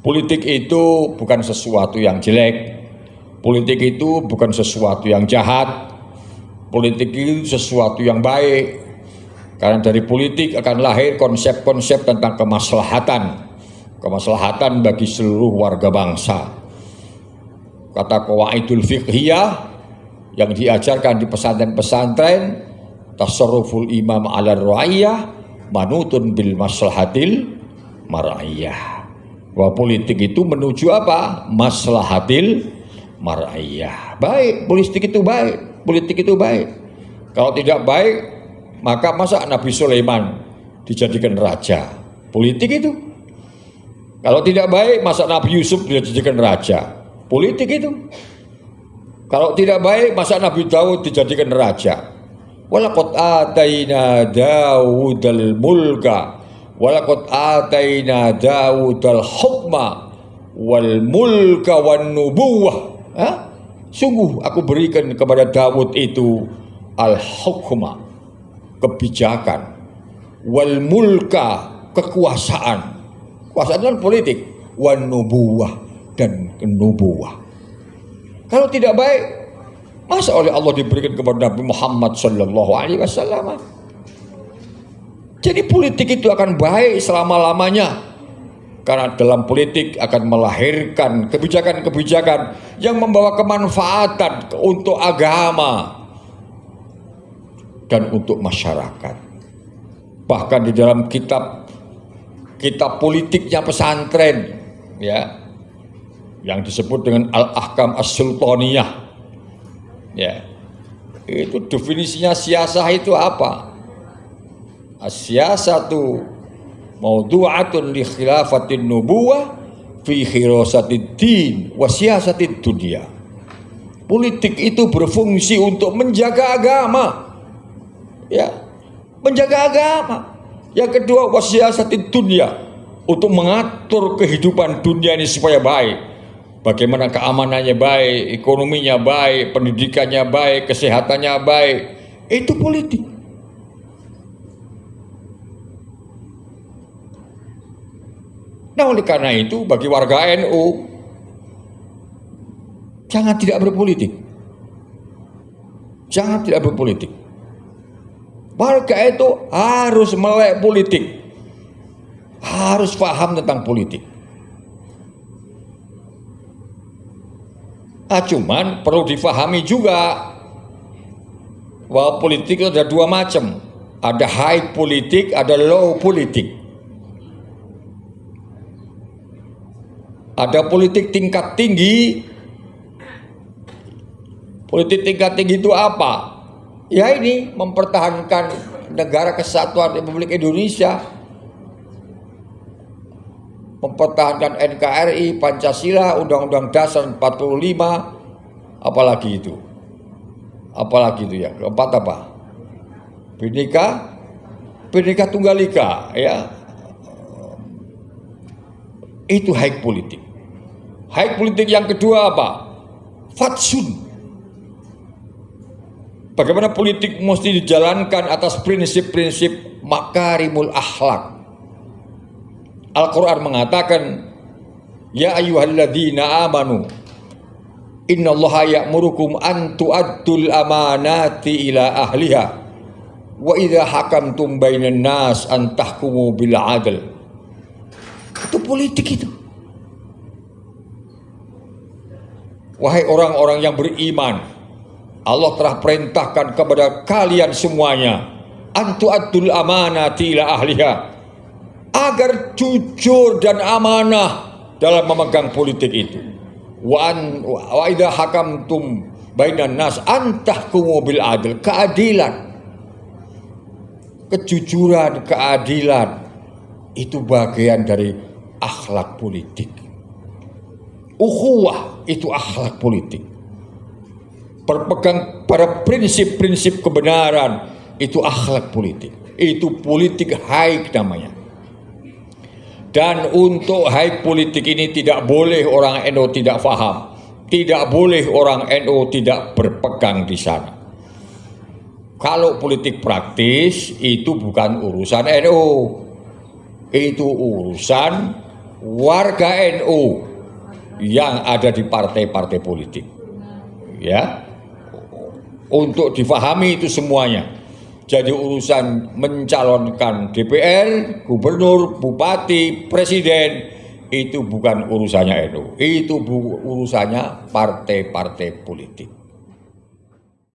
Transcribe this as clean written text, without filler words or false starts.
Politik itu bukan sesuatu yang jelek. Politik itu bukan sesuatu yang jahat. Politik itu sesuatu yang baik. Karena dari politik akan lahir konsep-konsep tentang kemaslahatan. Kemaslahatan bagi seluruh warga bangsa. Kata qawaidul fiqhiyah yang diajarkan di pesantren-pesantren, tasarruful imam ala ra'iyah manutun bil maslahatil mar'iyah. Bahwa politik itu menuju apa? Maslahatil mar'iyah. Baik, politik itu baik. Politik itu baik. Kalau tidak baik, maka masa Nabi Sulaiman dijadikan raja? Politik itu. Kalau tidak baik, masa Nabi Yusuf dijadikan raja? Politik itu. Kalau tidak baik, masa Nabi Daud dijadikan raja? Walaqad ataina Daudal mulka walaqad ataina Daudal hukma wal mulka wan nubuwah. Sungguh aku berikan kepada Daud itu al hukma, kebijakan, wal mulka, kekuasaan. Kekuasaan kan politik, wan nubuwah, dan nubuwah. Kalau tidak baik, masa oleh Allah diberikan kepada Nabi Muhammad sallallahu alaihi wasallam? Jadi politik itu akan baik selama-lamanya. Karena dalam politik akan melahirkan kebijakan-kebijakan yang membawa kemanfaatan untuk agama dan untuk masyarakat. Bahkan di dalam kitab politiknya pesantren, ya, yang disebut dengan Al-Ahkam As-Sultaniyah, ya, itu definisinya siasah itu apa? As-siyasatu mawdu'atun li khilafatin nubuwah fi khirasatid din wa siyasatid dunia. Politik itu berfungsi untuk menjaga agama, ya, menjaga agama. Yang kedua, wa siyasatid dunia, untuk mengatur kehidupan dunia ini supaya baik. Bagaimana keamanannya baik, ekonominya baik, pendidikannya baik, kesehatannya baik. Itu politik. Nah, oleh karena itu bagi warga NU jangan tidak berpolitik. Jangan tidak berpolitik. Warga itu harus melek politik. Harus paham tentang politik. Cuman perlu difahami juga bahwa politik itu ada dua macam. Ada high politik, ada low politik. Ada politik tingkat tinggi. Politik tingkat tinggi itu apa? Ya ini, mempertahankan negara kesatuan Republik Indonesia, mempertahankan NKRI, Pancasila, Undang-Undang Dasar 45, apalagi itu? Apalagi itu ya? Keempat apa? Bhinneka Tunggal Ika, ya. Itu high politik. High politik yang kedua apa? Fatsun. Bagaimana politik mesti dijalankan atas prinsip-prinsip makarimul akhlak. Al-Quran mengatakan, ya ayyuhalladzina amanu innallaha ya'murukum an tu'addul amanati ila ahliha wa idza hakamtum bainan nas an tahkumu bil adl. Itu politik itu. Wahai orang-orang yang beriman, Allah telah perintahkan kepada kalian semuanya antu adul amanati ila ahliha, agar jujur dan amanah dalam memegang politik itu. Wa idza hakamtum bainan nas antahkumu bil adl, keadilan, kejujuran, keadilan itu bagian dari akhlak politik. Ukhuwah itu akhlak politik. Berpegang pada prinsip-prinsip kebenaran itu akhlak politik. Itu politik high namanya. Dan untuk high politik ini tidak boleh orang NU tidak paham. Tidak boleh orang NU tidak berpegang di sana. Kalau politik praktis itu bukan urusan NU. Itu urusan warga NU yang ada di partai-partai politik. Ya. Untuk difahami itu semuanya. Jadi urusan mencalonkan DPR, gubernur, bupati, presiden itu bukan urusannya NU. Itu urusannya partai-partai politik.